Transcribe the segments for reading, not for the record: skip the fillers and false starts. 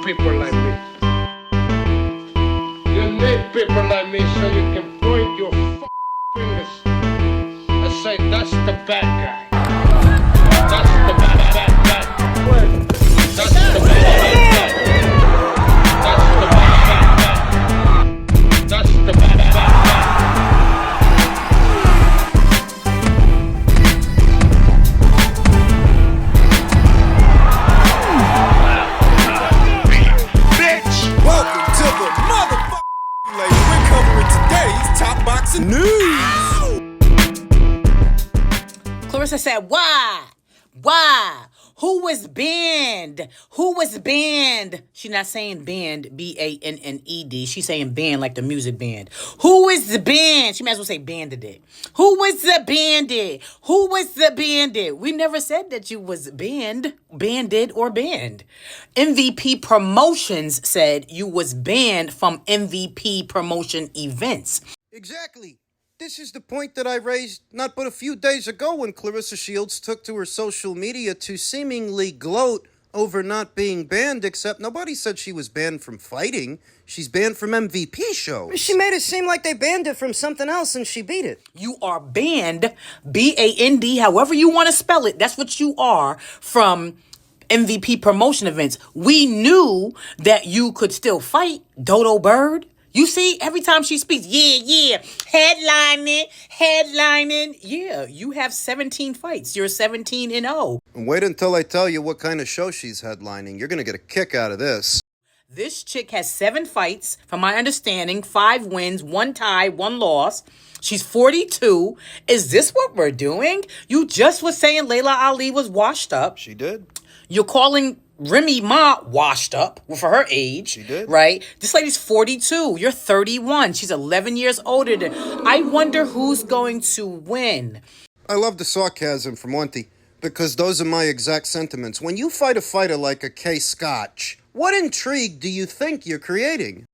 people like me. You need people like me so you can point your fingers and say, that's the bad guy. That's the bad guy. That's the bad guy. That's the bad guy. That's the bad guy. News. Clarissa said, why? Why? Who was banned? Who was banned? She's not saying banned, B-A-N-N-E-D. She's saying banned like the music band. Who was the band? She might as well say banded it. Who was the bandit? Who was the bandit? We never said that you was banned, banded, or banned. MVP Promotions said you was banned from MVP promotion events. Exactly. This is the point that I raised not but a few days ago when Clarissa Shields took to her social media to seemingly gloat over not being banned, except nobody said she was banned from fighting. She's banned from MVP shows. She made it seem like they banned it from something else and she beat it. You are banned, B-A-N-D, however you want to spell it, that's what you are, from MVP promotion events. We knew that you could still fight, Dodo Bird. You see, every time she speaks, yeah, headlining. Yeah, you have 17 fights. You're 17-0. And wait until I tell you what kind of show she's headlining. You're going to get a kick out of this. This chick has 7 fights, from my understanding, 5 wins, 1 tie, 1 loss. She's 42. Is this what we're doing? You just was saying Layla Ali was washed up. She did. You're calling Remy Ma washed up for her age. She did. Right? This lady's 42. You're 31. She's 11 years older than... I wonder who's going to win. I love the sarcasm from Auntie, because those are my exact sentiments. When you fight a fighter like a K. Scotch, what intrigue do you think you're creating?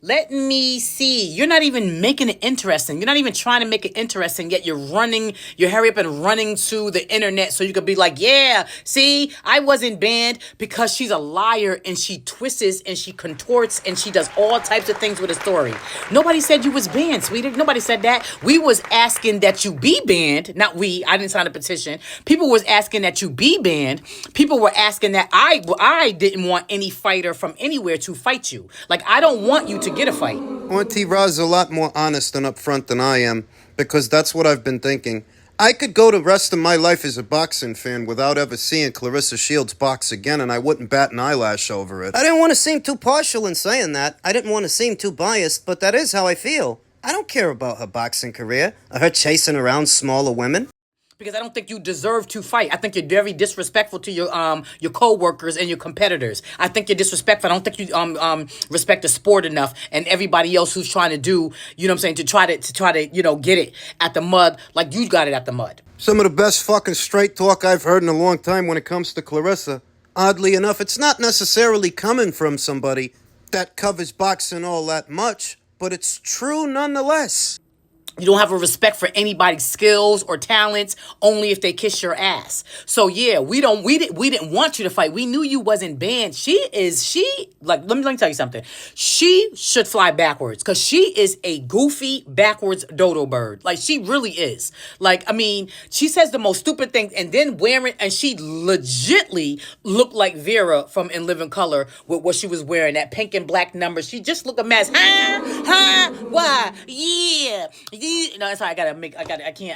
Let me see. You're not even making it interesting. You're not even trying to make it interesting, yet you're hurry up and running to the internet so you could be like, yeah, see, I wasn't banned, because she's a liar and she twists and she contorts and she does all types of things with a story. Nobody said you was banned, sweetie. Nobody said that. We was asking that you be banned. Not we. I didn't sign a petition. People was asking that you be banned. People were asking that I didn't want any fighter from anywhere to fight you. Like, I don't want you to get a fight. Auntie Ra's a lot more honest and upfront than I am, because that's what I've been thinking. I could go the rest of my life as a boxing fan without ever seeing Clarissa Shields box again, and I wouldn't bat an eyelash over it. I didn't want to seem too partial in saying that. I didn't want to seem too biased, but that is how I feel. I don't care about her boxing career, or her chasing around smaller women. Because I don't think you deserve to fight. I think you're very disrespectful to your co-workers and your competitors. I think you're disrespectful. I don't think you respect the sport enough and everybody else who's trying to do, you know what I'm saying, to try to get it at the mud like you got it at the mud. Some of the best fucking straight talk I've heard in a long time when it comes to Clarissa. Oddly enough, it's not necessarily coming from somebody that covers boxing all that much, but it's true nonetheless. You don't have a respect for anybody's skills or talents, only if they kiss your ass. So yeah, we didn't want you to fight. We knew you wasn't banned. Let me tell you something. She should fly backwards, because she is a goofy backwards dodo bird. Like, she really is. Like, I mean, she says the most stupid things and then and she legitly looked like Vera from In Living Color with what she was wearing, that pink and black number. She just looked a mess. Why? Yeah. No, that's how I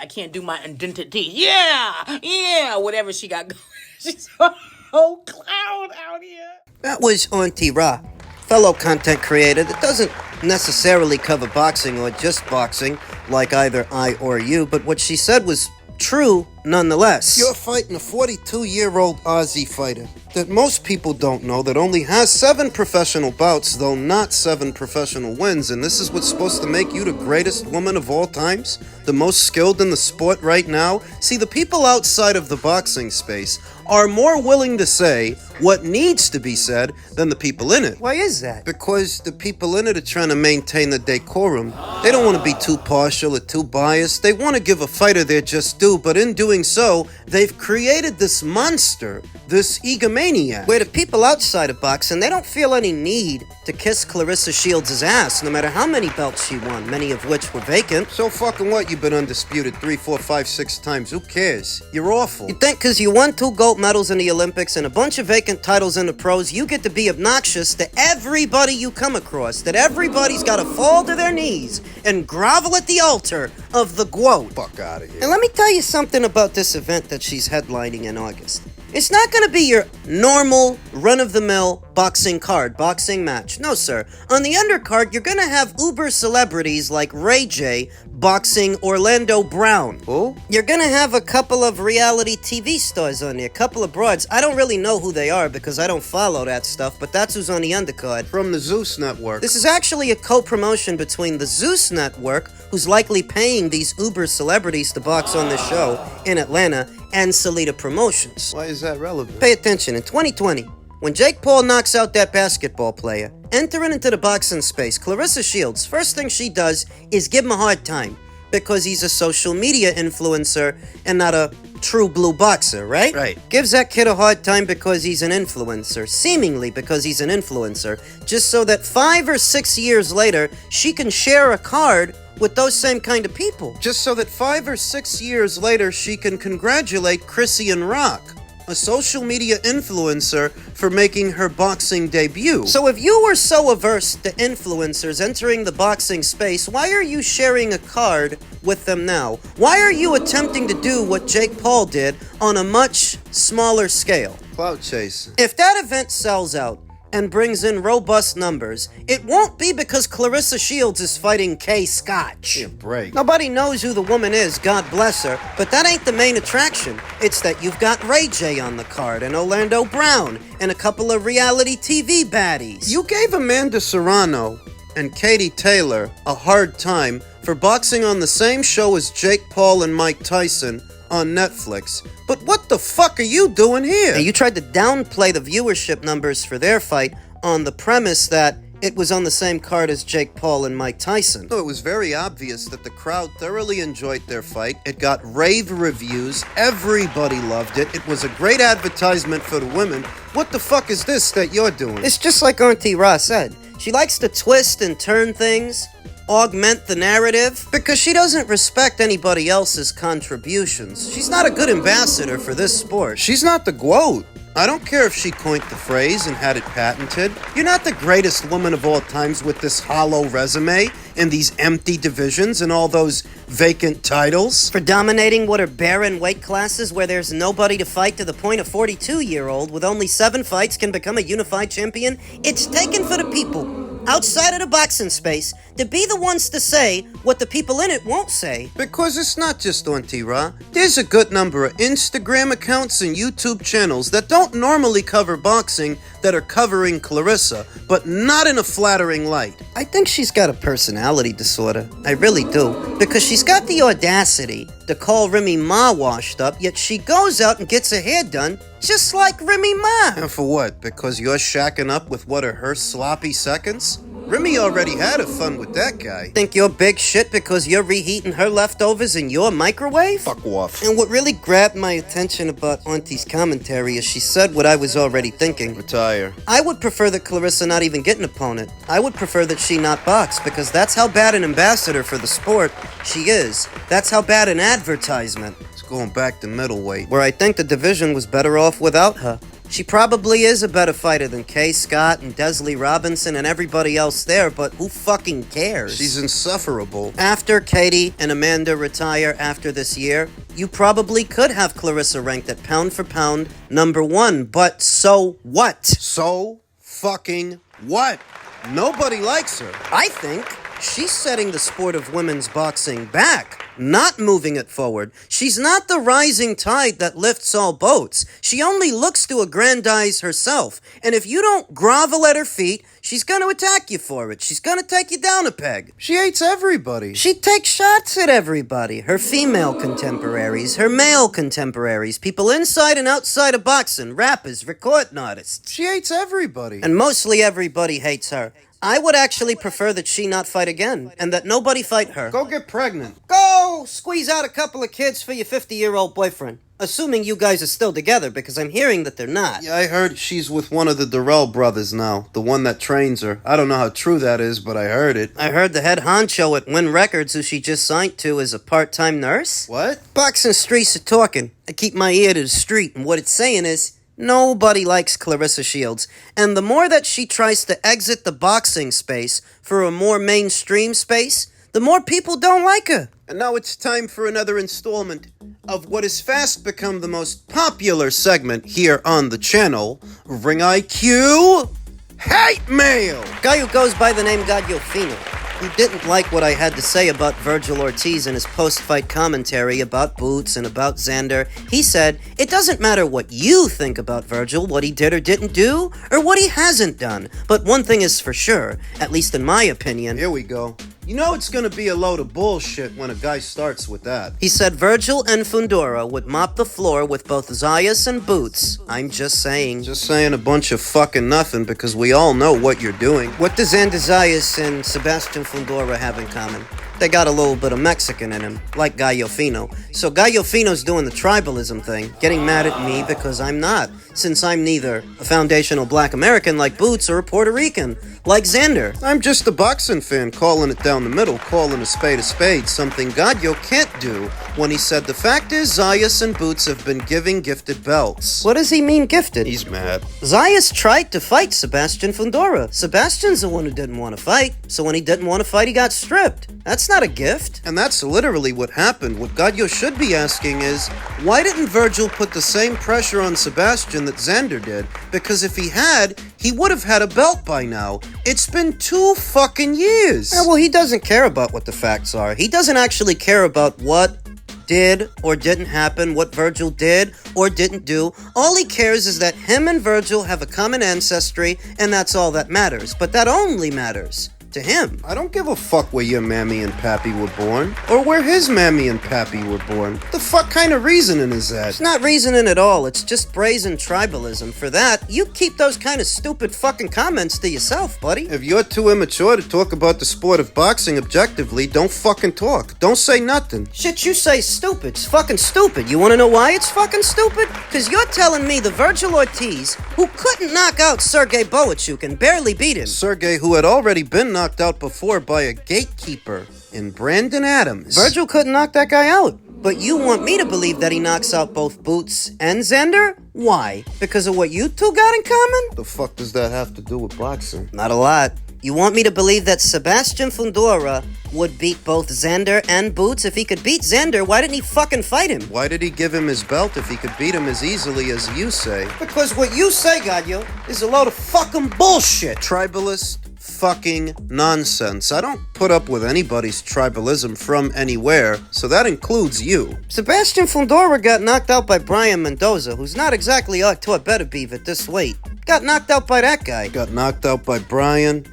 can't do my identity. Yeah, whatever she got going. She's a whole clown out here. That was Auntie Ra, fellow content creator that doesn't necessarily cover boxing or just boxing, like either I or you, but what she said was true nonetheless. You're fighting a 42-year-old Aussie fighter that most people don't know that only has 7 professional bouts, though not 7 professional wins, and this is what's supposed to make you the greatest woman of all times? The most skilled in the sport right now? See, the people outside of the boxing space are more willing to say what needs to be said than the people in it. Why is that? Because the people in it are trying to maintain the decorum. They don't want to be too partial or too biased. They want to give a fighter their just due, but in doing doing so, they've created this monster, this egomaniac, where the people outside of boxing, they don't feel any need to kiss Clarissa Shields' ass, no matter how many belts she won, many of which were vacant. So fucking what? You've been undisputed 3, 4, 5, 6 times. Who cares? You're awful. You think because you won 2 gold medals in the Olympics and a bunch of vacant titles in the pros, you get to be obnoxious to everybody you come across, that everybody's got to fall to their knees and grovel at the altar of the GWOAT. Fuck out of here. And let me tell you something about this event that she's headlining in August. It's not going to be your normal, run-of-the-mill boxing card, boxing match. No, sir. On the undercard, you're going to have uber celebrities like Ray J boxing Orlando Brown. Who? You're going to have a couple of reality TV stars on there, a couple of broads. I don't really know who they are because I don't follow that stuff, but that's who's on the undercard. From the Zeus Network. This is actually a co-promotion between the Zeus Network, who's likely paying these uber celebrities to box on this show in Atlanta, and Salida Promotions. Why is that relevant? Pay attention, in 2020, when Jake Paul knocks out that basketball player, entering into the boxing space, Clarissa Shields, first thing she does is give him a hard time because he's a social media influencer and not a true blue boxer, right? Right. Gives that kid a hard time because he's an influencer, seemingly because he's an influencer, just so that 5 or 6 years later, she can share a card with those same kind of people. Just so that 5 or 6 years later, she can congratulate Chrissy Rock, a social media influencer, for making her boxing debut. So if you were so averse to influencers entering the boxing space, why are you sharing a card with them now? Why are you attempting to do what Jake Paul did on a much smaller scale? Clout chasing. If that event sells out and brings in robust numbers, it won't be because Clarissa Shields is fighting Kay Scotch. Yeah, break. Nobody knows who the woman is, God bless her, but that ain't the main attraction. It's that you've got Ray J on the card, and Orlando Brown, and a couple of reality TV baddies. You gave Amanda Serrano and Katie Taylor a hard time for boxing on the same show as Jake Paul and Mike Tyson on Netflix. But what the fuck are you doing here? Now, you tried to downplay the viewership numbers for their fight on the premise that it was on the same card as Jake Paul and Mike Tyson. No, it was very obvious that the crowd thoroughly enjoyed their fight. It got rave reviews. Everybody loved it. It was a great advertisement for the women. What the fuck is this that you're doing? It's just like Auntie Ra said. She likes to twist and turn things, augment the narrative, because she doesn't respect anybody else's contributions. She's not a good ambassador for this sport. She's not the GWOAT. I don't care if she coined the phrase and had it patented. You're not the greatest woman of all times with this hollow resume and these empty divisions and all those vacant titles. For dominating what are barren weight classes where there's nobody to fight, to the point a 42-year-old with only 7 fights can become a unified champion. It's taken for the people outside of the boxing space to be the ones to say what the people in it won't say. Because it's not just Auntie Ra. There's a good number of Instagram accounts and YouTube channels that don't normally cover boxing that are covering Clarissa, but not in a flattering light. I think she's got a personality disorder. I really do. Because she's got the audacity to call Remy Ma washed up, yet she goes out and gets her hair done just like Remy Ma. And for what? Because you're shacking up with what are her sloppy seconds? Remy already had her fun with that guy. Think you're big shit because you're reheating her leftovers in your microwave? Fuck off. And what really grabbed my attention about Auntie's commentary is she said what I was already thinking. Retire. I would prefer that Clarissa not even get an opponent. I would prefer that she not box, because that's how bad an ambassador for the sport she is. That's how bad an advertisement. It's going back to middleweight. Where I think the division was better off without her. She probably is a better fighter than Kay Scott and Desley Robinson and everybody else there, but who fucking cares? She's insufferable. After Katie and Amanda retire after this year, you probably could have Clarissa ranked at pound for pound #1, but so what? So fucking what? Nobody likes her. I think she's setting the sport of women's boxing back, not moving it forward. She's not the rising tide that lifts all boats. She only looks to aggrandize herself. And if you don't grovel at her feet, she's going to attack you for it. She's going to take you down a peg. She hates everybody. She takes shots at everybody. Her female contemporaries, her male contemporaries, people inside and outside of boxing, rappers, recording artists. She hates everybody. And mostly everybody hates her. I would actually prefer that she not fight again, and that nobody fight her. Go get pregnant. Go! go squeeze out a couple of kids for your 50-year-old boyfriend. Assuming you guys are still together, because I'm hearing that they're not. Yeah, I heard she's with one of the Durrell brothers now, the one that trains her. I don't know how true that is, but I heard it. I heard the head honcho at Win Records, who she just signed to, is a part-time nurse. What? Boxing streets are talking. I keep my ear to the street, and what it's saying is, nobody likes Clarissa Shields. And the more that she tries to exit the boxing space for a more mainstream space, the more people don't like her. And now it's time for another installment of what has fast become the most popular segment here on the channel, Ring IQ Hate Mail! Guy who goes by the name Gadiolfino, who didn't like what I had to say about Virgil Ortiz in his post-fight commentary about Boots and about Xander. He said, it doesn't matter what you think about Virgil, what he did or didn't do, or what he hasn't done. But one thing is for sure, at least in my opinion. Here we go. You know it's gonna be a load of bullshit when a guy starts with that. He said Virgil and Fundora would mop the floor with both Zayas and Boots. I'm just saying. Just saying a bunch of fucking nothing because we all know what you're doing. What does Xander Zayas and Sebastian Fundora have in common? They got a little bit of Mexican in him, like Gallofino. So Gallofino's doing the tribalism thing, getting mad at me because I'm not, since I'm neither a foundational black American like Boots or a Puerto Rican like Xander. I'm just a boxing fan calling it down the middle, calling a spade, something Gadyo can't do when he said the fact is Zayas and Boots have been giving gifted belts. What does he mean gifted? He's mad. Zayas tried to fight Sebastian Fundora. Sebastian's the one who didn't want to fight, so when he didn't want to fight, he got stripped. That's not a gift. And that's literally what happened. What Gadyo should be asking is, why didn't Virgil put the same pressure on Sebastian that Xander did? Because if he had, he would have had a belt by now. It's been 2 fucking years. Yeah, well, he doesn't care about what the facts are. He doesn't actually care about what did or didn't happen, what Virgil did or didn't do. All he cares is that him and Virgil have a common ancestry, and that's all that matters. But that only matters to him. I don't give a fuck where your mammy and pappy were born, or where his mammy and pappy were born. The fuck kind of reasoning is that? It's not reasoning at all. It's just brazen tribalism. For that, you keep those kind of stupid fucking comments to yourself, buddy. If you're too immature to talk about the sport of boxing objectively, don't fucking talk. Don't say nothing. Shit you say stupid. It's fucking stupid. You wanna know why it's fucking stupid? Cause you're telling me the Virgil Ortiz, who couldn't knock out Sergey Boachuk and barely beat him. Sergey, who had already been knocked out before by a gatekeeper in Brandon Adams. Virgil couldn't knock that guy out. But you want me to believe that he knocks out both Boots and Xander? Why? Because of what you two got in common? The fuck does that have to do with boxing? Not a lot. You want me to believe that Sebastian Fundora would beat both Xander and Boots? If he could beat Xander, why didn't he fucking fight him? Why did he give him his belt if he could beat him as easily as you say? Because what you say, Gadyo, is a load of fucking bullshit. Tribalist fucking nonsense. I don't put up with anybody's tribalism from anywhere, so that includes you. Sebastian Fundora got knocked out by Brian Mendoza, who's not exactly to a better beef at this weight. Got knocked out by that guy. Got knocked out by Brian,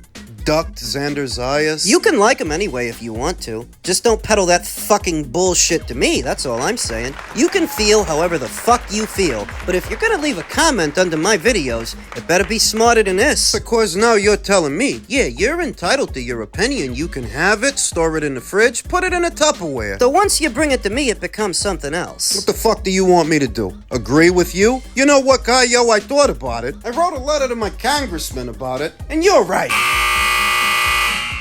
ducked Xander Zayas. You can like him anyway if you want to. Just don't peddle that fucking bullshit to me, that's all I'm saying. You can feel however the fuck you feel, but if you're gonna leave a comment under my videos, it better be smarter than this. Because now you're telling me, yeah, you're entitled to your opinion. You can have it, store it in the fridge, put it in a Tupperware. So once you bring it to me, it becomes something else. What the fuck do you want me to do? Agree with you? You know what, guy, yo, I thought about it. I wrote a letter to my congressman about it, and you're right.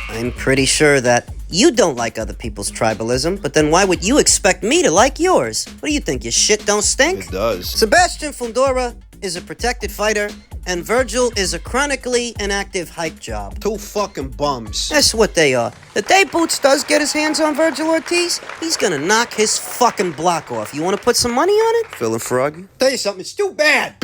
I'm pretty sure that you don't like other people's tribalism, but then why would you expect me to like yours? What do you think, your shit don't stink? It does. Sebastian Fundora is a protected fighter, and Virgil is a chronically inactive hype job. 2 fucking bums. That's what they are. The day Boots does get his hands on Virgil Ortiz, he's gonna knock his fucking block off. You wanna put some money on it? Feeling froggy? Tell you something, it's too bad.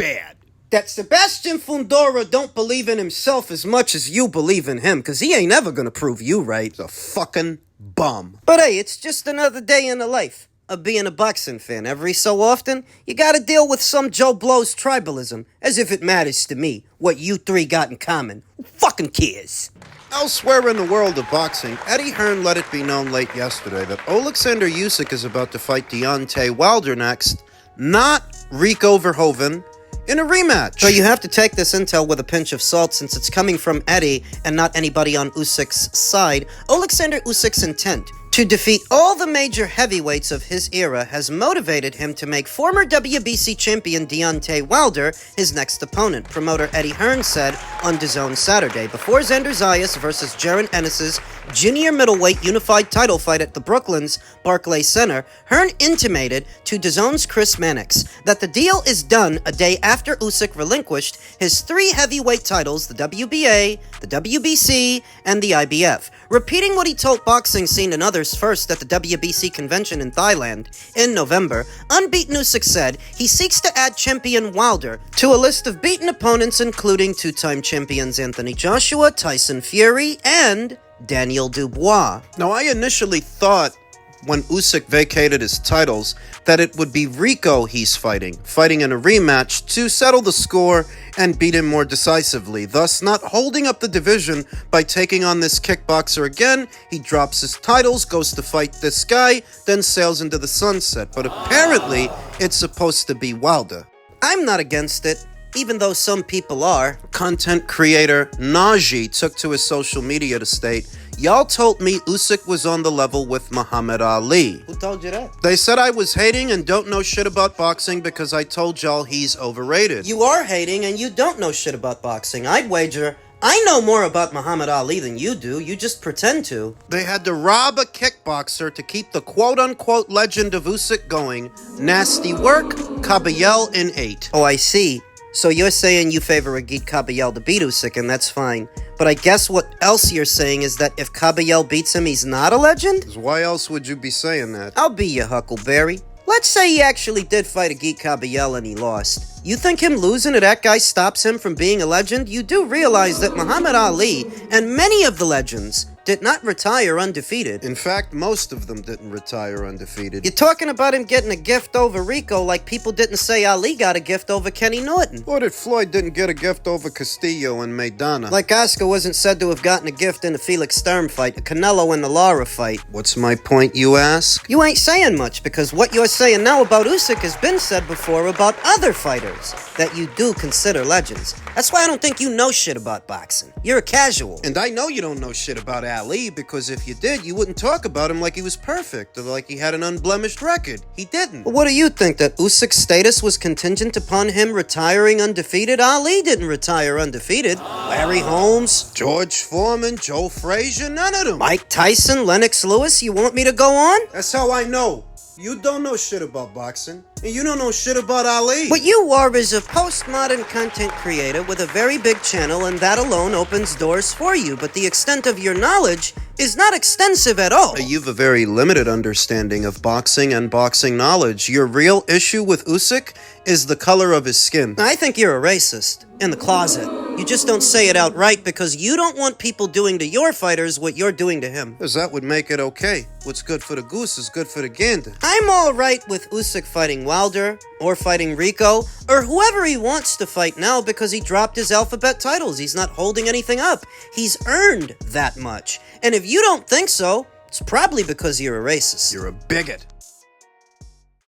That Sebastian Fundora don't believe in himself as much as you believe in him, because he ain't ever gonna prove you right. He's a fucking bum. But hey, it's just another day in the life of being a boxing fan. Every so often, you gotta deal with some Joe Blow's tribalism, as if it matters to me what you three got in common. Who fucking cares? Elsewhere in the world of boxing, Eddie Hearn let it be known late yesterday that Alexander Usyk is about to fight Deontay Wilder next, not Rico Verhoeven, in a rematch. So you have to take this intel with a pinch of salt since it's coming from Eddie and not anybody on Usyk's side. Alexander Usyk's intent to defeat all the major heavyweights of his era has motivated him to make former WBC champion Deontay Wilder his next opponent, promoter Eddie Hearn said on DAZN Saturday. Before Xander Zayas versus Jaron Ennis's junior middleweight unified title fight at the Brooklyn's Barclays Center, Hearn intimated to DAZN's Chris Mannix that the deal is done a day after Usyk relinquished his 3 heavyweight titles, the WBA, the WBC, and the IBF, repeating what he told Boxing Scene and others first at the WBC convention in Thailand in November. Unbeaten Usyk said he seeks to add champion Wilder to a list of beaten opponents including 2-time champions Anthony Joshua, Tyson Fury, and Daniel Dubois. Now, I initially thought when Usyk vacated his titles that it would be Rico he's fighting in a rematch to settle the score and beat him more decisively, thus not holding up the division by taking on this kickboxer again. He drops his titles, goes to fight this guy, then sails into the sunset. But apparently, it's supposed to be Wilder. I'm not against it, even though some people are. Content creator Najee took to his social media to state, "Y'all told me Usyk was on the level with Muhammad Ali." Who told you that? They said I was hating and don't know shit about boxing because I told y'all he's overrated. You are hating and you don't know shit about boxing. I'd wager I know more about Muhammad Ali than you do. You just pretend to. They had to rob a kickboxer to keep the quote-unquote legend of Usyk going. Nasty work, Caballel in 8. Oh, I see. So you're saying you favor Agit Caballel to beat Usyk, and that's fine. But I guess what else you're saying is that if Caballel beats him, he's not a legend? Why else would you be saying that? I'll be your Huckleberry. Let's say he actually did fight Agit Caballel and he lost. You think him losing to that guy stops him from being a legend? You do realize that Muhammad Ali and many of the legends did not retire undefeated. In fact, most of them didn't retire undefeated. You're talking about him getting a gift over Rico like people didn't say Ali got a gift over Kenny Norton. Or that Floyd didn't get a gift over Castillo and Maidana. Like Oscar wasn't said to have gotten a gift in the Felix Sturm fight, the Canelo and the Lara fight. What's my point, you ask? You ain't saying much, because what you're saying now about Usyk has been said before about other fighters that you do consider legends. That's why I don't think you know shit about boxing. You're a casual. And I know you don't know shit about Ali, because if you did, you wouldn't talk about him like he was perfect, or like he had an unblemished record. He didn't. But what do you think, that Usyk's status was contingent upon him retiring undefeated? Ali didn't retire undefeated. Larry Holmes, George Foreman, Joe Frazier, none of them. Mike Tyson, Lennox Lewis, you want me to go on? That's how I know. You don't know shit about boxing, and you don't know shit about Ali. What you are is a postmodern content creator with a very big channel, and that alone opens doors for you, but the extent of your knowledge is not extensive at all. You've a very limited understanding of boxing and boxing knowledge. Your real issue with Usyk is the color of his skin. I think you're a racist. In the closet. You just don't say it outright because you don't want people doing to your fighters what you're doing to him. Because that would make it okay. What's good for the goose is good for the gander. I'm alright with Usyk fighting Wilder, or fighting Rico, or whoever he wants to fight now because he dropped his alphabet titles. He's not holding anything up. He's earned that much. And if you don't think so, it's probably because you're a racist. You're a bigot.